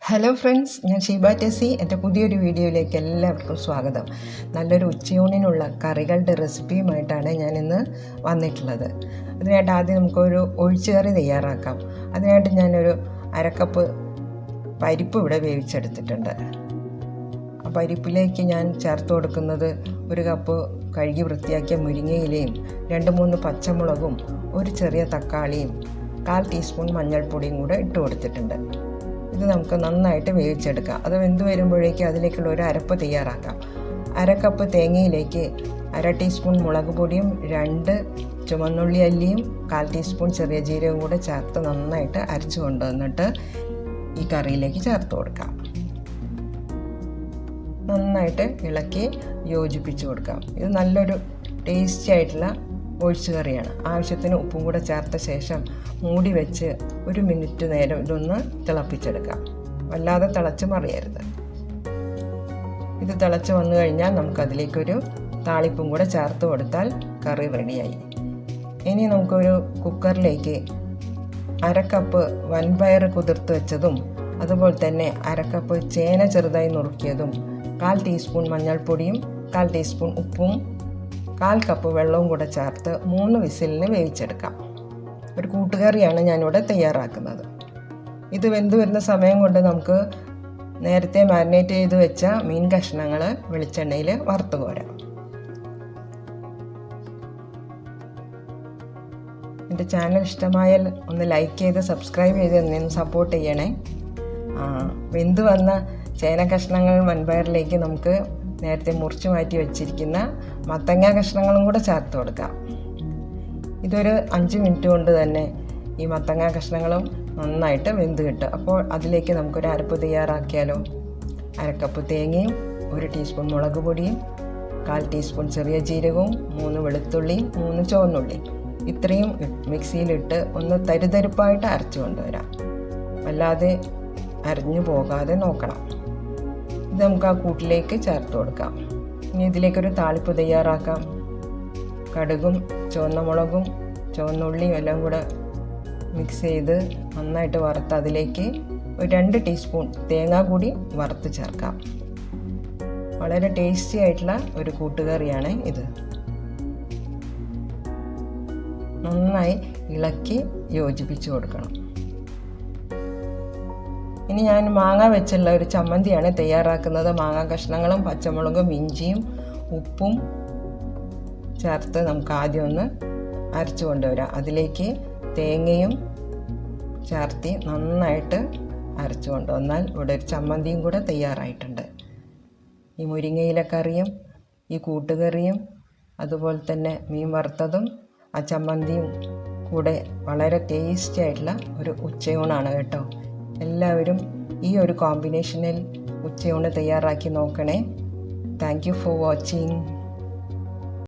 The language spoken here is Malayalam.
ഹലോ ഫ്രണ്ട്സ്, ഞാൻ ഷീബ ടെസി. എൻ്റെ പുതിയൊരു വീഡിയോയിലേക്ക് എല്ലാവർക്കും സ്വാഗതം. നല്ലൊരു ഉച്ചയൂണിനുള്ള കറികളുടെ റെസിപ്പിയുമായിട്ടാണ് ഞാനിന്ന് വന്നിട്ടുള്ളത്. അതിനായിട്ട് ആദ്യം നമുക്കൊരു ഒഴിച്ചുകറി തയ്യാറാക്കാം. അതിനായിട്ട് ഞാനൊരു അരക്കപ്പ് പരിപ്പ് ഇവിടെ വേവിച്ചെടുത്തിട്ടുണ്ട്. ആ പരിപ്പിലേക്ക് ഞാൻ ചേർത്ത് കൊടുക്കുന്നത് ഒരു കപ്പ് കഴുകി വൃത്തിയാക്കിയ മുരിങ്ങയിലയും 2-3 പച്ചമുളകും ഒരു ചെറിയ തക്കാളിയും 1/4 ടീസ്പൂൺ മഞ്ഞൾപ്പൊടിയും കൂടെ ഇട്ട് കൊടുത്തിട്ടുണ്ട്. ഇത് നമുക്ക് നന്നായിട്ട് വേവിച്ചെടുക്കാം. അത് വെന്ത് വരുമ്പോഴേക്കും അതിലേക്കുള്ള ഒരു അരപ്പ് തയ്യാറാക്കാം. അരക്കപ്പ് തേങ്ങയിലേക്ക് 1/2 ടീസ്പൂൺ മുളക് പൊടിയും 2 ചുവന്നുള്ളി അല്ലിയും 1/4 ടീസ്പൂൺ ചെറിയ ജീരകവും കൂടെ ചേർത്ത് നന്നായിട്ട് അരച്ചു കൊണ്ടുവന്നിട്ട് ഈ കറിയിലേക്ക് ചേർത്ത് കൊടുക്കാം. നന്നായിട്ട് ഇളക്കി യോജിപ്പിച്ച് കൊടുക്കാം. ഇത് നല്ലൊരു ടേസ്റ്റി ആയിട്ടുള്ള ഒഴിച്ചുകറിയാണ്. ആവശ്യത്തിന് ഉപ്പും കൂടെ ചേർത്ത ശേഷം മൂടി വെച്ച് 1 മിനിറ്റ് നേരം ഇതൊന്ന് തിളപ്പിച്ചെടുക്കാം. വല്ലാതെ തിളച്ച് മറിയരുത്. ഇത് തിളച്ച് വന്നു കഴിഞ്ഞാൽ നമുക്കതിലേക്കൊരു താളിപ്പും കൂടെ ചേർത്ത് കൊടുത്താൽ കറി റെഡിയായി. ഇനി നമുക്കൊരു കുക്കറിലേക്ക് 1/2 കപ്പ് വൻപയർ കുതിർത്ത് വെച്ചതും അതുപോലെ തന്നെ 1/2 കപ്പ് ചേന ചെറുതായി നുറുക്കിയതും 1/4 ടീസ്പൂൺ മഞ്ഞൾപ്പൊടിയും 1/4 ടീസ്പൂൺ ഉപ്പും 1/4 കപ്പ് വെള്ളവും കൂടെ ചേർത്ത് 3 വിസിലിന് വേവിച്ചെടുക്കാം. ഒരു കൂട്ടുകറിയാണ് ഞാനിവിടെ തയ്യാറാക്കുന്നത്. ഇത് വെന്ത് വരുന്ന സമയം കൊണ്ട് നമുക്ക് നേരത്തെ മാരിനേറ്റ് ചെയ്ത് വെച്ച മീൻ കഷ്ണങ്ങൾ വെളിച്ചെണ്ണയിൽ വറുത്ത് കോരാം. എൻ്റെ ചാനൽ ഇഷ്ടമായാൽ ഒന്ന് ലൈക്ക് ചെയ്ത് സബ്സ്ക്രൈബ് ചെയ്ത് എന്നെ സപ്പോർട്ട് ചെയ്യണേ. വെന്ത് വന്ന ചേന കഷ്ണങ്ങൾ വൻപയറിലേക്ക് നമുക്ക് നേരത്തെ മുറിച്ച് മാറ്റി വെച്ചിരിക്കുന്ന മത്തങ്ങ കഷ്ണങ്ങളും കൂടെ ചേർത്ത് കൊടുക്കാം. ഇതൊരു 5 മിനിറ്റ് കൊണ്ട് തന്നെ ഈ മത്തങ്ങ കഷ്ണങ്ങളും നന്നായിട്ട് വെന്ത് കിട്ടും. അപ്പോൾ അതിലേക്ക് നമുക്കൊരു അരപ്പ് തയ്യാറാക്കിയാലോ. 1/2 കപ്പ് തേങ്ങയും 1 ടീസ്പൂൺ മുളക് പൊടിയും 1/4 ടീസ്പൂൺ ചെറിയ ജീരകവും 3 വെളുത്തുള്ളിയും 3 ചുവന്നുള്ളിയും ഇത്രയും മിക്സിയിലിട്ട് ഒന്ന് തരിതരിപ്പായിട്ട് അരച്ചു കൊണ്ടുവരാം. അല്ലാതെ അരഞ്ഞു പോകാതെ നോക്കണം. ഇത് നമുക്ക് ആ കൂട്ടിലേക്ക് ചേർത്ത് കൊടുക്കാം. ഇനി ഇതിലേക്കൊരു താളിപ്പ് തയ്യാറാക്കാം. കടുകും ചുവന്ന മുളകും ചുവന്നുള്ളിയും എല്ലാം കൂടെ മിക്സ് ചെയ്ത് നന്നായിട്ട് വറുത്ത് അതിലേക്ക് ഒരു 2 ടീസ്പൂൺ തേങ്ങ കൂടി വറുത്ത് ചേർക്കാം. വളരെ ടേസ്റ്റി ആയിട്ടുള്ള ഒരു കൂട്ടുകറിയാണ് ഇത്. നന്നായി ഇളക്കി യോജിപ്പിച്ച് കൊടുക്കണം. ഇനി ഞാൻ മാങ്ങ വെച്ചുള്ള ഒരു ചമ്മന്തിയാണ് തയ്യാറാക്കുന്നത്. മാങ്ങ കഷ്ണങ്ങളും പച്ചമുളകും ഇഞ്ചിയും ഉപ്പും ചേർത്ത് നമുക്ക് ആദ്യം ഒന്ന് അരച്ചു കൊണ്ടുവരാം. അതിലേക്ക് തേങ്ങയും ചേർത്ത് നന്നായിട്ട് അരച്ചു കൊണ്ടുവന്നാൽ ഇവിടെ ഒരു ചമ്മന്തിയും കൂടെ തയ്യാറായിട്ടുണ്ട്. ഈ മുരിങ്ങയില കറിയും ഈ കൂട്ടുകറിയും അതുപോലെ തന്നെ മീൻ വറുത്തതും ആ ചമ്മന്തിയും കൂടെ വളരെ ടേസ്റ്റി ആയിട്ടുള്ള ഒരു ഉച്ചയൂണാണ് കേട്ടോ. എല്ലാവരും ഈ ഒരു കോമ്പിനേഷനിൽ ഉച്ചയൂണ് തയ്യാറാക്കി നോക്കണേ. Thank you for watching.